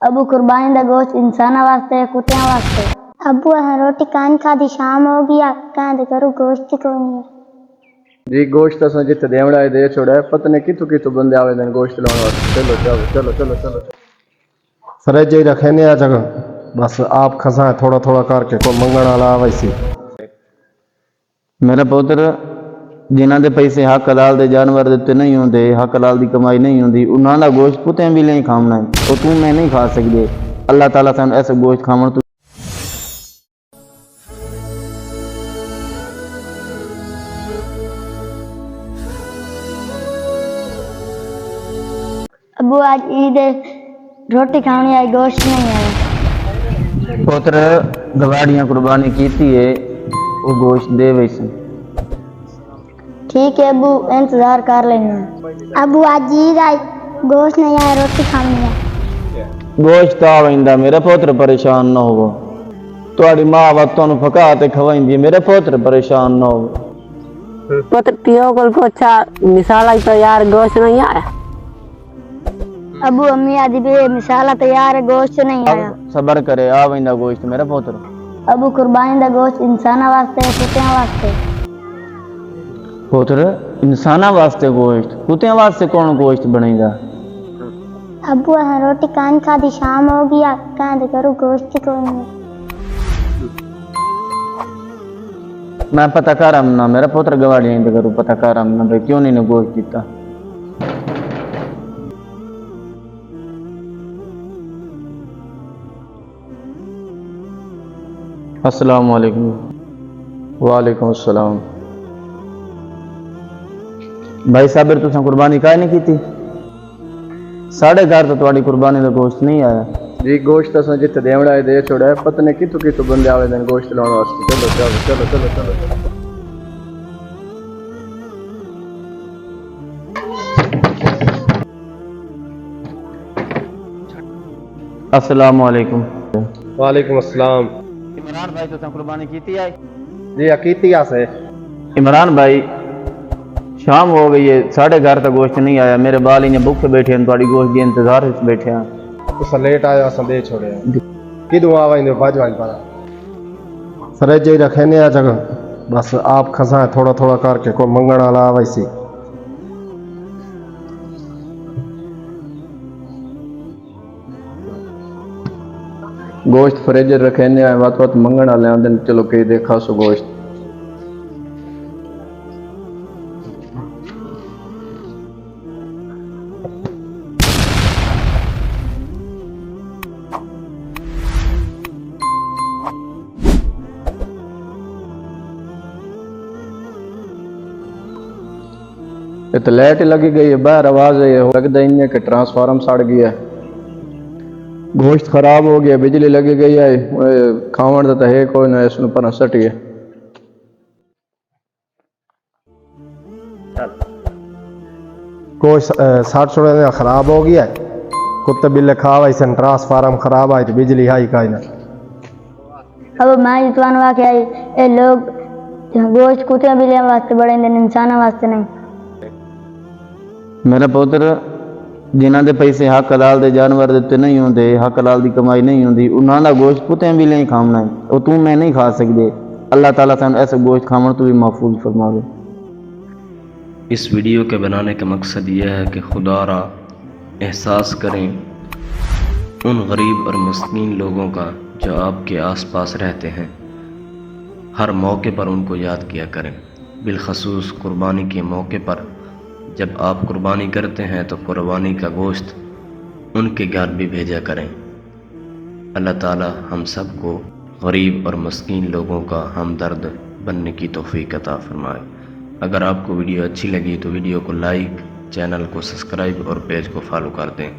अबू कुर्बानी दा गोश्त इंसाना वास्ते कुत्तियां वास्ते। अबू रोटी कान खादी शाम हो गया कहंदे करो गोश्त ही कोई नहीं जी। गोश्त असां जिथे देवड़ा है दे छोड़ा, पता नहीं कितों कितों बंदे आवे देन गोश्त लाने वास्ते। चलो चलो चलो चलो चलो फ्रिज ही रखे ने आ जगह, बस आप खसा थोड़ा थोड़ा करके कोई मंगण वाला वैसी। मेरा पुत्र जिन्हां दे पैसे हक हलाल दे जानवर दिते नहीं होंदे, हक हलाल दी कमाई नहीं होंदी, उन्हां दा गोश्त कुत्ते भी नहीं खाना है, तो तू मैं नहीं खा सकदे। अल्लाह ताला सानू ऐसे गोश्त खावन तो अबू आज ईद है, रोटी खानी आई गोश्त नहीं आया। पुत्र गवाड़ियां कुर्बानी कीती है, वो गोश्त दे वैसे। ठीक है अबू, इंतजार कर लेंगे। अबू आज ईद आई, गोश्त नहीं आया, रोटी खानी है। गोश्त आ वैंदा मेरा पुत्र, परेशान ना हो। तुहाड़ी मां वत तुहानू पका ते खवाइंदी, मेरे पुत्र परेशान ना हो। पुत्र पियो को पूछा मिसाला तो यार गोश्त नहीं आया। अबू अम्मी आज भी मिसाला तैयार है, गोश्त नहीं आया। सबर करे, आ वैंदा गोश्त मेरा पुत्र। अबू कुर्बानी दा गोश्त इंसाना वास्ते कुत्तियां वास्ते। पुत्र इंसाना वास्ते गोश्त, कुत्तियां वास्ते कौन गोश्त बनेगा? अबू रोटी कान खादी शाम हो गया कहंदे करो गोश्त ही कोई नहीं। मैं पता कर आमना मेरा पुत्र, गवाड़ियां इंद करूँ पता कर आमना भाई क्यों नहीं ने गोश्त दिता। अस्सलाम वालेकुम। वालेकुम अस्सलाम। भाई साबिर तुसां कुर्बानी काहे नहीं की? साढ़े घर तो तुम्हारी कुर्बानी का गोश्त नहीं आया। जी। गोश्त असां जिथे देवड़ा है दे छोड़ा, पता नहीं कितों कितों बंदे आवे देन गोश्त लाने वास्ते। चलो चलो चलो चलो चलो अस्सलाम वालेकुम। वालेकुम अस्सलाम। इमरान भाई तुसां कुर्बानी कीती है? जी अकीती आसे। इमरान भाई शाम हो गई है, साढ़े घर तक गोश्त नहीं आया, मेरे बाल इन्हें भूखे बैठे हैं, थोड़ी गोश्त के इंतजार में बैठे हैं। तुसा लेट आया असां दे छोड़े किदों आवेंदे बाजवान पर। फ्रिज ही रखे ने आ जगह, बस आप खसा थोड़ा थोड़ा करके कोई मंगण वाला वैसी। गोश्त फ्रिज रखे ने वत वत मंगण वाले आंदे, चलो कई देखा सो गोश्त। तो लाइट लगी गई है, बाहर आवाज है, लगता ही है कि ट्रांसफार्मर सड़ गया, गोश्त खराब हो गया, बिजली लगी गई है, खावन तो है कोई ना, इसमें पर सटिए। कोई साठ छोड़े खराब हो गया, कुत्ते बिल्ले खा वैसे, ट्रांसफार्मर खराब आई तो बिजली आई का ना। अब मैं जितवान वाके आई, ये लोग गोश्त कुत्तियां बिल्लियां वास्ते बड़े इंसाना वास्ते नहीं। मेरा पुत्र जिन्हां दे पैसे हक हलाल दे जानवर दिते नहीं होंदे, हक हलाल दी कमाई नहीं होंदी, उन्हां दा गोश्त कुत्ते भी नहीं खाना है, और तू मैं नहीं खा सकदे। अल्लाह ताला सानू ऐसे गोश्त खावन तो भी महफूज फरमावे। इस वीडियो के बनाने का मकसद यह है कि खुदारा एहसास करें उन गरीब और मस्कीन लोगों का जो आपके आसपास रहते हैं। हर मौके पर उनको याद किया करें, बिलखसूस कुर्बानी के मौके पर। जब आप कुर्बानी करते हैं तो कुर्बानी का गोश्त उनके घर भी भेजा करें। अल्लाह ताला हम सबको गरीब और मस्कीन लोगों का हमदर्द बनने की तौफीक अता फरमाए। अगर आपको वीडियो अच्छी लगी तो वीडियो को लाइक, चैनल को सब्सक्राइब और पेज को फॉलो कर दें।